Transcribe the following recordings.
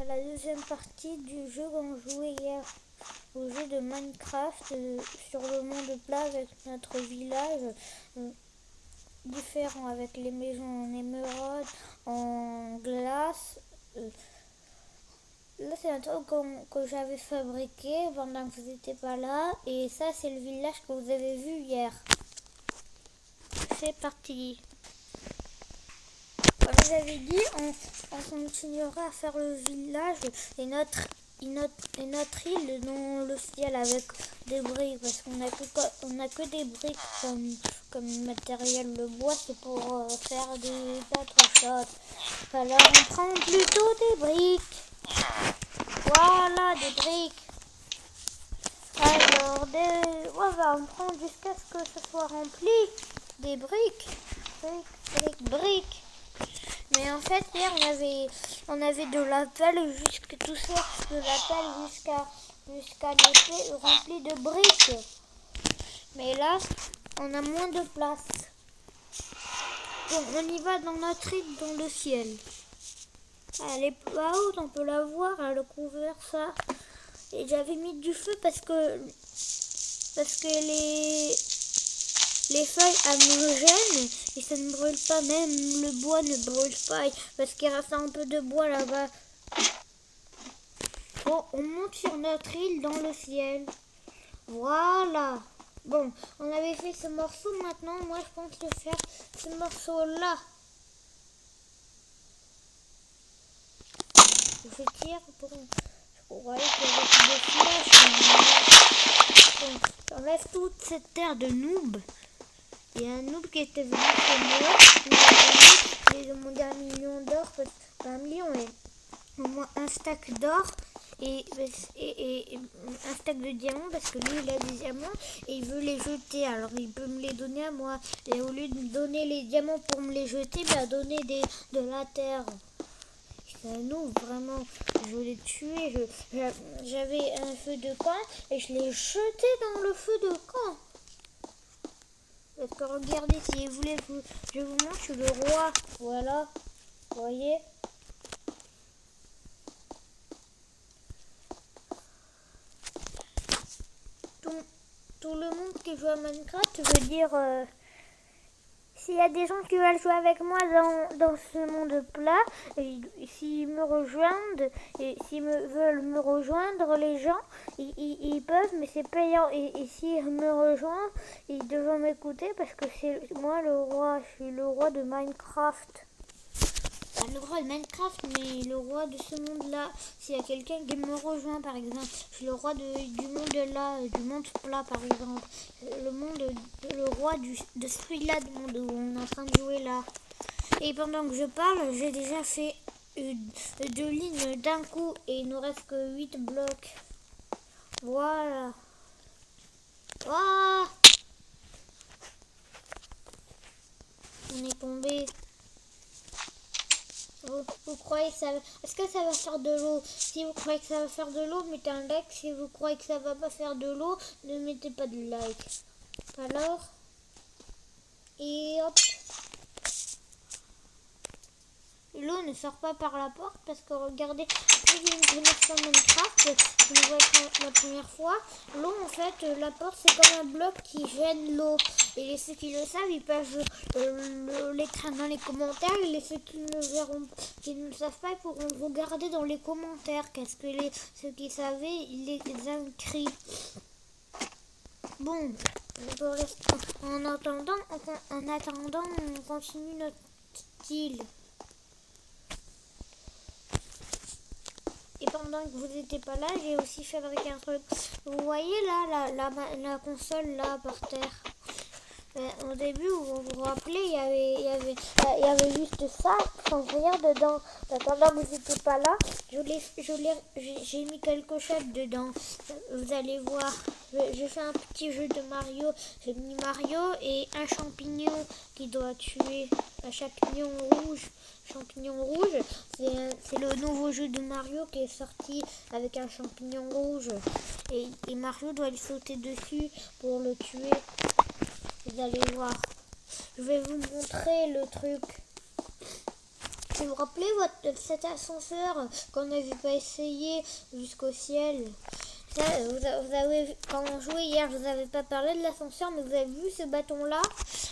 à la deuxième partie du jeu qu'on jouait hier, au jeu de Minecraft sur le monde plat avec notre village différent, avec les maisons en émeraude, en glace. Là c'est un truc que j'avais fabriqué pendant que vous n'étiez pas là, et ça c'est le village que vous avez vu hier. C'est parti. Comme j'avais dit, on continuera à faire le village et notre île dans le ciel avec des briques, parce qu'on a que des briques comme matériel. Le bois c'est pour faire d'autres choses. Alors on prend plutôt des briques. Voilà, des briques. Alors on prend jusqu'à ce que ce soit rempli. Des briques. Briques. Mais en fait, hier, on avait de la pelle jusqu'à tout ça, de la pelle jusqu'à l'épée remplie de briques. Mais là, on a moins de place. Donc, on y va dans notre île, dans le ciel. Elle est pas haute, on peut la voir, elle a couvert ça. Et j'avais mis du feu parce que les feuilles, elles me gênent et ça ne brûle pas, même le bois ne brûle pas parce qu'il reste un peu de bois là-bas. Bon, on monte sur notre île dans le ciel. Voilà. Bon, on avait fait ce morceau, maintenant moi je pense de faire ce morceau-là. Je tire pour... Vous voyez qu'il y a des flèches. Bon, j'enlève toute cette terre de noob. Il y a un noob qui était venu chez moi. Il a demandé 1 million d'or. 1 million et au moins un stack d'or et un stack de diamants, parce que lui il a des diamants et il veut les jeter. Alors il peut me les donner à moi. Et au lieu de me donner les diamants pour me les jeter, il m'a donné de la terre. C'est un noob, vraiment. Je l'ai tué. J'avais un feu de camp et je l'ai jeté dans le feu de camp. Parce que regardez, si vous voulez, je vous montre, je suis le roi. Voilà, vous voyez. Tout le monde qui joue à Minecraft veut dire... s'il y a des gens qui veulent jouer avec moi dans ce monde plat, s'ils me rejoignent, et veulent me rejoindre, les gens, ils peuvent, mais c'est payant. Et s'ils me rejoignent, ils doivent m'écouter parce que c'est moi le roi. Je suis le roi de Minecraft. Pas le roi de Minecraft, mais le roi de ce monde-là. S'il y a quelqu'un qui me rejoint, par exemple, je suis le roi du monde là, du monde plat, par exemple. Le roi de celui-là, du monde où on est en train de jouer là. Et pendant que je parle, j'ai déjà fait 2 lignes d'un coup et il nous reste que 8 blocs. Voilà. Ah, on est tombé. Vous croyez que ça va... Est-ce que ça va faire de l'eau? Si vous croyez que ça va faire de l'eau, mettez un like. Si vous croyez que ça va pas faire de l'eau, ne mettez pas de like. Alors, et hop. L'eau ne sort pas par la porte parce que regardez, si j'ai une connexion Minecraft, je le vois la première fois, l'eau en fait, la porte c'est comme un bloc qui gêne l'eau. Et ceux qui le savent, ils peuvent l'écrire dans les commentaires, et ceux qui ne le savent pas, ils pourront le regarder dans les commentaires. Qu'est-ce que ceux qui savaient, ils les ont écrits. Bon, en attendant, on continue notre style. Et pendant que vous n'étiez pas là, j'ai aussi fabriqué un truc. Vous voyez là, la console là par terre. Au début, vous vous rappelez, il y avait juste ça, sans rien dedans. Pendant que vous n'étiez pas là, j'ai mis quelque chose dedans. Vous allez voir. J'ai fait un petit jeu de Mario. J'ai mis Mario et un champignon qui doit tuer un champignon rouge. Champignon rouge, c'est le nouveau jeu de Mario qui est sorti avec un champignon rouge. Et Mario doit lui sauter dessus pour le tuer. Vous allez voir. Je vais vous montrer le truc. Je vous vous rappelez cet ascenseur qu'on n'avait pas essayé jusqu'au ciel? Ça, vous avez, quand on jouait hier, je vous avais pas parlé de l'ascenseur, mais vous avez vu ce bâton-là?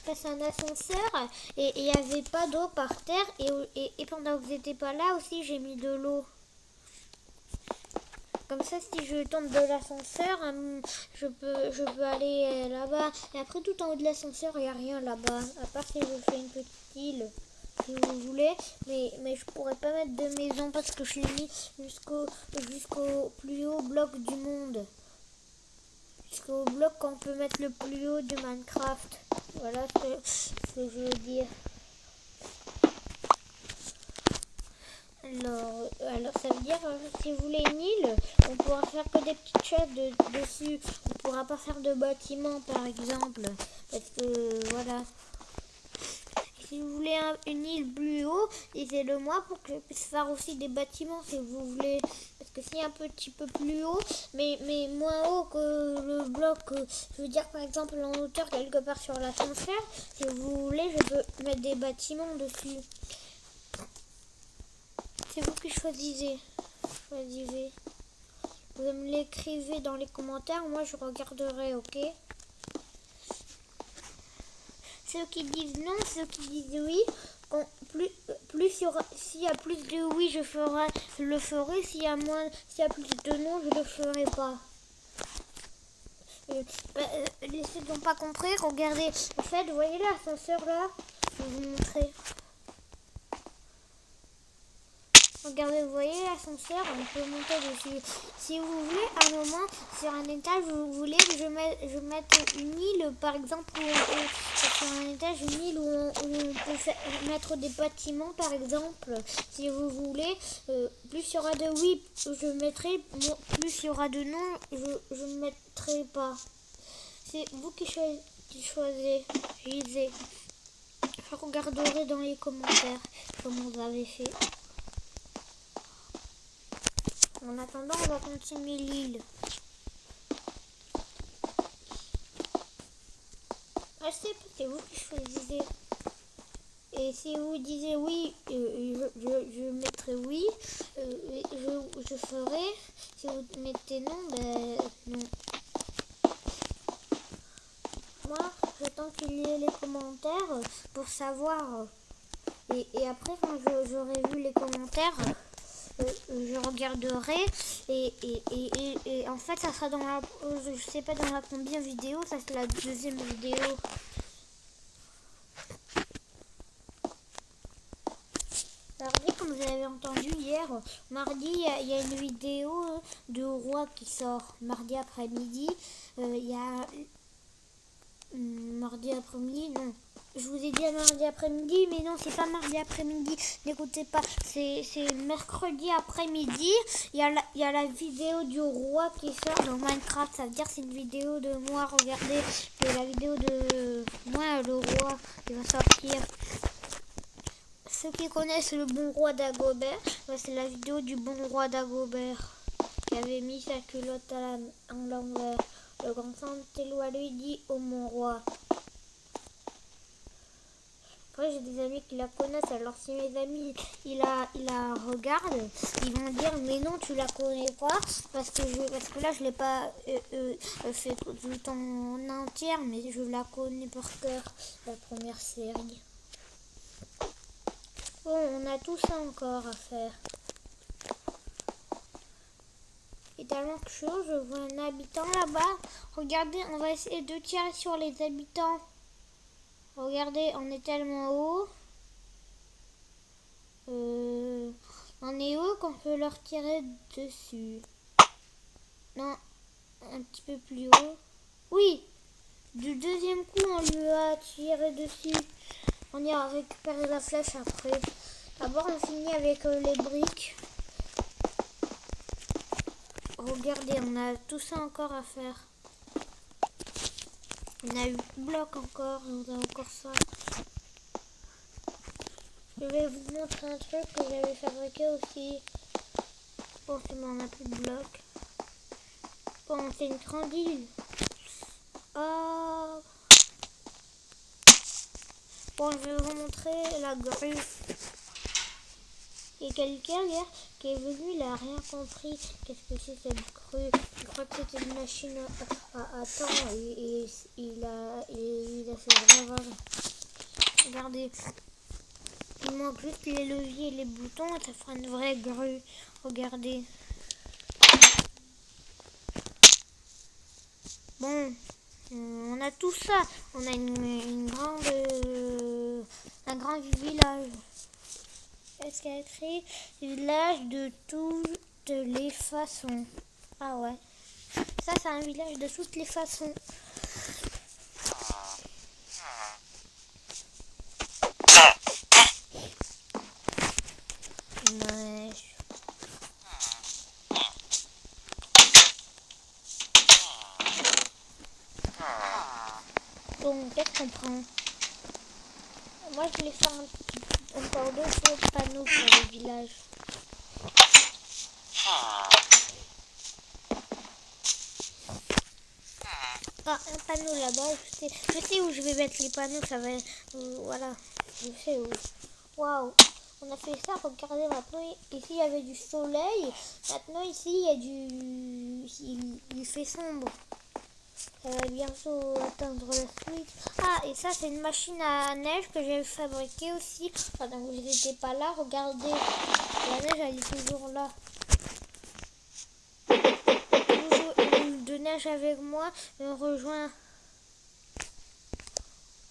C'est un ascenseur et il n'y avait pas d'eau par terre. Et pendant que vous n'étiez pas là aussi, j'ai mis de l'eau. Comme ça, si je tombe de l'ascenseur, je peux aller là-bas. Et après, tout en haut de l'ascenseur, il n'y a rien là-bas. À part si je fais une petite île, si vous voulez. Mais je pourrais pas mettre de maison parce que je l'ai mis jusqu'au plus haut bloc du monde. Jusqu'au bloc qu'on peut mettre le plus haut du Minecraft. Voilà ce que je veux dire. Alors ça veut dire si vous voulez une île, on pourra faire que des petites choses dessus. On pourra pas faire de bâtiments par exemple. Parce que voilà. Si vous voulez une île plus haut, dites-le moi pour que je puisse faire aussi des bâtiments si vous voulez. Parce que si un petit peu plus haut, mais moins haut que le bloc, je veux dire par exemple en hauteur quelque part sur l'ascenseur, si vous voulez, je peux mettre des bâtiments dessus. C'est vous qui choisissez. Vous me l'écrivez dans les commentaires, moi je regarderai, ok? Ceux qui disent non, ceux qui disent oui, s'il y a plus de oui, je le ferai. S'il y a plus de non, je le ferai pas. Les ceux qui n'ont pas compris, regardez. En fait, vous voyez l'ascenseur là? Je vais vous montrer. Regardez, vous voyez l'ascenseur, on peut monter dessus. Si vous voulez, à un moment, sur un étage, vous voulez que je mette une île, par exemple, sur un étage, une île où on peut mettre des bâtiments, par exemple. Si vous voulez, plus il y aura de oui, je mettrai, plus il y aura de non, je ne mettrai pas. C'est vous qui choisissez. Je regarderai dans les commentaires comment vous avez fait. En attendant, on va continuer l'île. C'est vous qui choisissez. Et si vous disiez oui, je mettrai oui, je ferai. Si vous mettez non, ben non. Moi, j'attends qu'il y ait les commentaires pour savoir. Et après, quand j'aurai vu les commentaires, je regarderai et en fait ça sera dans la je sais pas dans la combien vidéo, ça c'est la deuxième vidéo. Mardi, comme vous avez entendu hier, mardi il y a une vidéo de roi qui sort mardi après-midi. Il y a mardi après-midi, non. Je vous ai dit mardi après-midi, mais non, c'est pas mardi après-midi. N'écoutez pas, c'est mercredi après-midi. Il y a la vidéo du roi qui sort dans Minecraft. Ça veut dire c'est une vidéo de moi. Regardez, c'est la vidéo de moi, le roi, qui va sortir. Ceux qui connaissent le bon roi Dagobert, c'est la vidéo du bon roi Dagobert qui avait mis sa culotte en l'envers. Le grand Santellois lui dit « Oh mon roi ». Après, j'ai des amis qui la connaissent, alors si mes amis ils la regardent, ils vont dire mais non, tu la connais pas parce que là je l'ai pas fait tout en entière, mais je la connais par cœur, la première série. Bon, on a tout ça encore à faire. Et tellement que je vois un habitant là-bas. Regardez, on va essayer de tirer sur les habitants. Regardez, on est tellement haut. On est haut qu'on peut leur tirer dessus. Non, un petit peu plus haut. Oui, du deuxième coup, on lui a tiré dessus. On ira récupérer la flèche après. D'abord, on finit avec les briques. Regardez, on a tout ça encore à faire. On a 8 blocs encore, on a encore ça. Je vais vous montrer un truc que j'avais fabriqué aussi. Bon, on a plus de blocs. Bon, c'est une grande île. Oh. Bon, je vais vous montrer la grue. y a quelqu'un hier qui est venu, il a rien compris. Qu'est-ce que c'est cette grue? Il croit que c'était une machine à temps et il a fait vraiment. Regardez, il manque juste les leviers et les boutons et ça fera une vraie grue. Regardez. Bon, on a tout ça. On a un grand village. Est-ce qu'il y a écrit village de toutes les façons? Ah ouais. Ça, c'est un village de toutes les façons. Ouais. Bon, qu'est-ce qu'on prend? Moi, je voulais faire encore deux faux panneaux pour le village. Ah, un panneau là-bas. Je sais où je vais mettre les panneaux. Ça va. Voilà. Je sais où. Waouh. On a fait ça. Regardez maintenant. Ici, il y avait du soleil. Maintenant, ici, il y a du. Il fait sombre. Ça va bientôt atteindre la suite. Ah, et ça, c'est une machine à neige que j'ai fabriquée aussi. Pendant que vous n'étiez pas là, regardez. La neige, elle est toujours là. Une de neige avec moi me rejoint.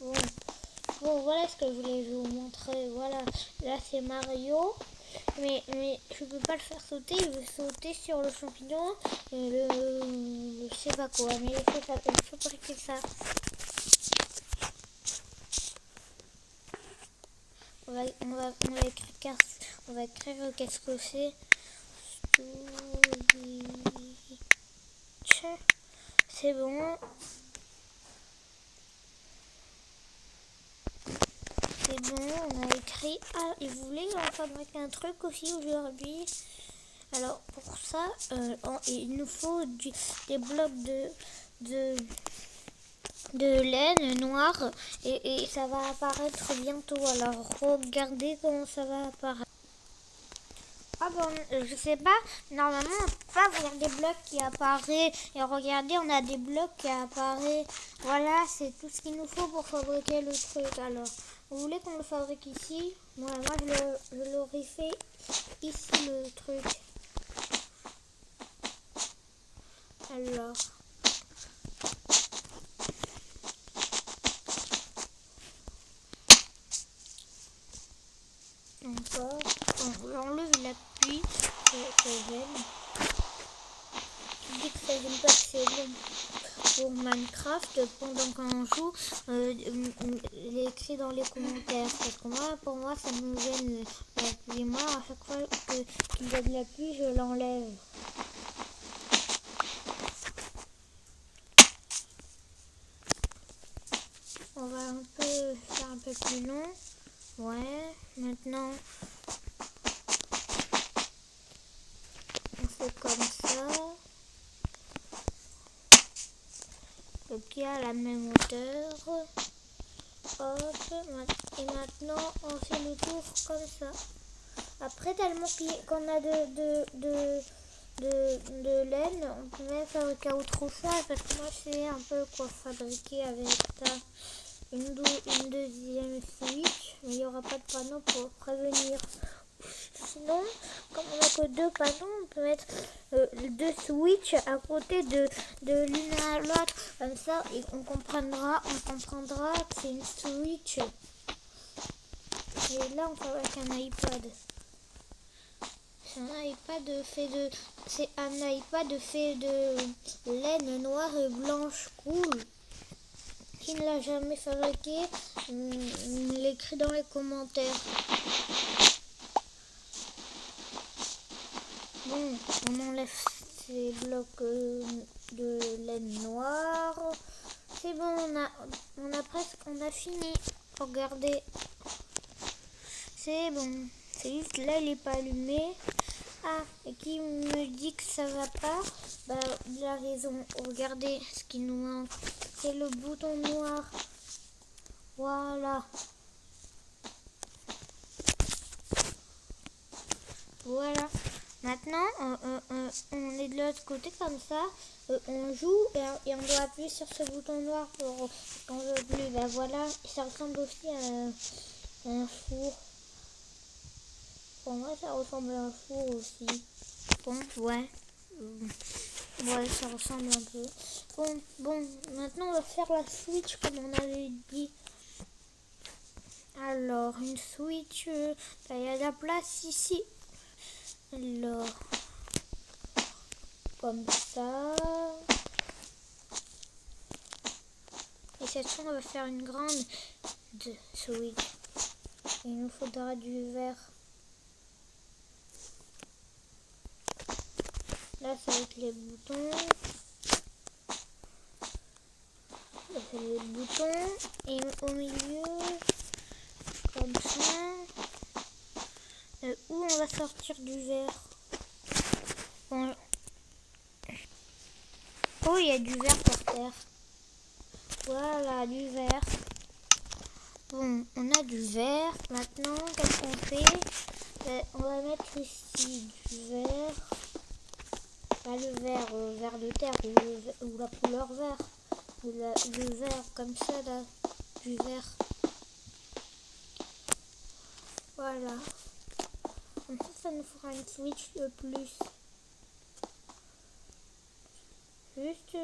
Bon, voilà ce que je voulais vous montrer. Voilà, là, c'est Mario. Mais je peux pas le faire sauter. Il veut sauter sur le champignon. Je sais pas quoi. Mais il faut fabriquer ça. On va écrire qu'est-ce que c'est. C'est bon. C'est bon, on a écrit. Ah, et vous voulez en fabriquer un truc aussi aujourd'hui? Alors pour ça, il nous faut des blocs de laine noire et ça va apparaître bientôt. Alors regardez comment ça va apparaître. Ah bon, je sais pas, normalement on peut pas voir des blocs qui apparaissent. Et regardez, on a des blocs qui apparaissent. Voilà, c'est tout ce qu'il nous faut pour fabriquer le truc. Alors, vous voulez qu'on le fabrique ici? Moi je l'aurais fait ici le truc. Alors... Encore. On enlève l'appui, ça gêne. Je dis que ça gêne pas, que c'est bon. Pour Minecraft, pendant qu'on joue, l'écrit dans les commentaires. Parce que pour moi, ça me gêne l'appui. Moi, à chaque fois qu'il y a de l'appui, je l'enlève. On va faire un peu plus long. Ouais, maintenant on fait comme ça. Le pied à la même hauteur. Hop, et maintenant on fait le tour comme ça. Après, tellement qu'on a de laine, on peut même fabriquer autre chose parce que moi je sais un peu quoi fabriquer avec ça. Une deuxième switch, mais il n'y aura pas de panneau pour prévenir. Sinon, comme on n'a que deux panneaux, on peut mettre deux switches à côté de l'une à l'autre. Comme ça, et on comprendra que c'est une switch. Et là, on fabrique un iPad. C'est un iPad fait de laine noire et blanche cool. Qui ne l'a jamais fabriqué, l'écrit dans les commentaires. Bon, on enlève ces blocs de laine noire. C'est bon, on a fini. Regardez. C'est bon. C'est juste là, il n'est pas allumé. Ah, et qui me dit que ça va pas? Bah, il a raison. Regardez ce qui nous manque. C'est le bouton noir. Voilà. Voilà. Maintenant, on est de l'autre côté comme ça. On joue et on doit appuyer sur ce bouton noir pour quand on veut plus. Ben voilà, ça ressemble aussi à un four. Pour moi, ça ressemble à un four aussi. Bon, ouais. Ouais, ça ressemble un peu. Bon, maintenant on va faire la Switch comme on avait dit. Alors, une Switch, il y a de la place ici. Alors, comme ça. Et cette fois, on va faire une grande Switch. Il nous faudra du verre. Là, ça va être les boutons. Là, c'est les boutons. Et au milieu, comme ça. Où on va sortir du verre. Bon. Oh, il y a du verre par terre. Voilà, du verre. Bon, on a du verre. Maintenant, qu'est-ce qu'on fait? On va mettre ici du verre. Pas le verre de terre ou la couleur vert. Ou le vert comme ça, là. Du verre. Voilà. Comme ça nous fera une Switch de plus. Juste, il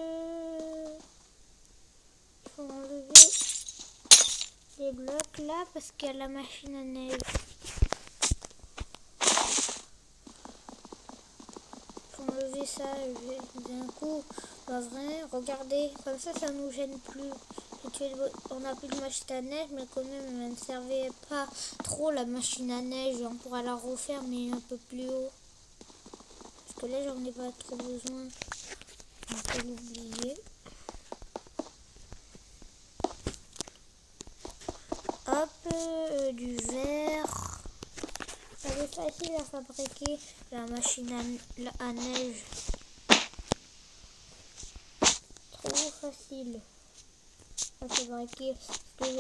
faut enlever les blocs là parce qu'il y a la machine à neige. Faut enlever ça d'un coup. Pas vrai, regardez, comme ça nous gêne plus. On n'a plus de machine à neige, mais quand même, elle ne servait pas trop la machine à neige. On pourra la refaire, mais un peu plus haut. Parce que là, j'en ai pas trop besoin. On peut l'oublier. Hop, du verre. Elle est facile à fabriquer, la machine à neige. Trop facile à fabriquer.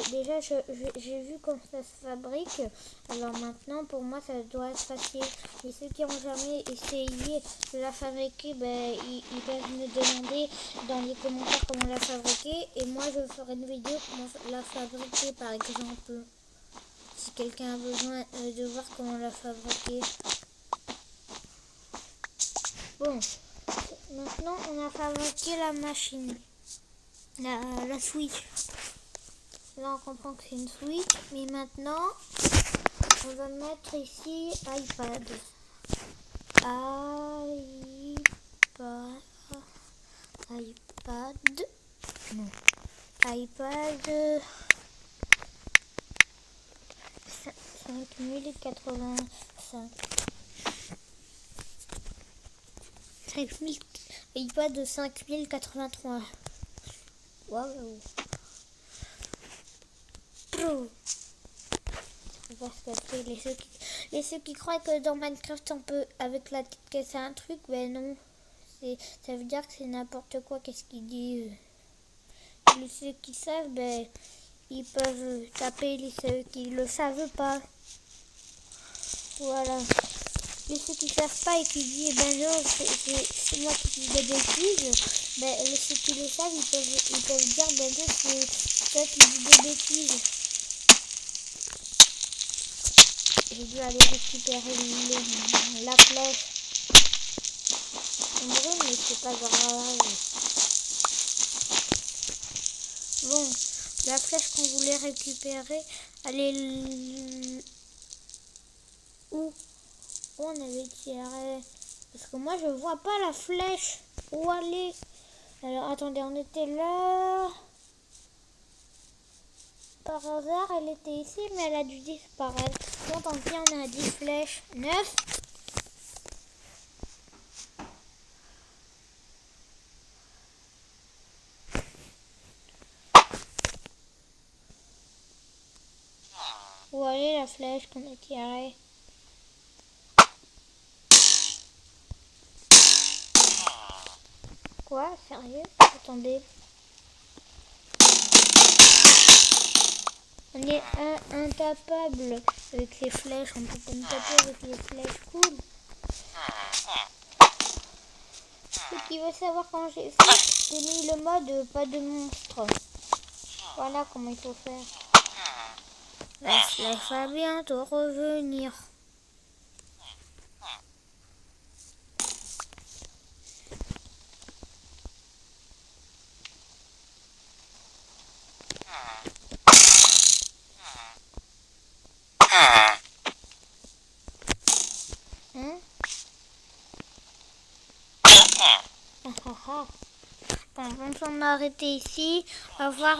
Déjà, j'ai vu comment ça se fabrique. Alors maintenant, pour moi, ça doit être facile. Et ceux qui n'ont jamais essayé de la fabriquer, ils peuvent me demander dans les commentaires comment la fabriquer. Et moi, je ferai une vidéo comment la fabriquer, par exemple. Si quelqu'un a besoin de voir comment la fabriquer. Bon, maintenant, on a fabriqué la machine. La Switch. Là, on comprend que c'est une Switch. Mais maintenant, on va mettre ici iPad. iPad 5085. iPad 5083. Waouh. Ceux qui croient que dans Minecraft on peut avec la tête casser un truc, ben non. Ça veut dire que c'est n'importe quoi. Qu'est-ce qu'ils disent? Ceux qui savent, ils peuvent taper ceux qui le savent pas. Voilà. Et ceux qui savent pas et qui disent non, c'est moi qui dis des bêtises, ceux qui le savent, ils peuvent dire non, c'est toi qui dis des bêtises. J'ai dû aller récupérer la flèche. On brûle, mais c'est pas grave. Bon, la flèche qu'on voulait récupérer, elle est où on avait tiré? Parce que moi, je vois pas la flèche. Où elle est? Alors, attendez, on était là. Par hasard, elle était ici, mais elle a dû disparaître. Bon, tant pis, on a 10 flèches. 9. Où est la flèche qu'on a tirée? Quoi? Sérieux? Attendez. On est intapable avec les flèches. On peut pas me taper avec les flèches. Cool. Ceux qui veulent savoir comment j'ai fait, j'ai mis le mode pas de monstre. Voilà comment il faut faire. La flèche va bientôt revenir. Hein? Bon, on s'en arrêter ici. Au revoir.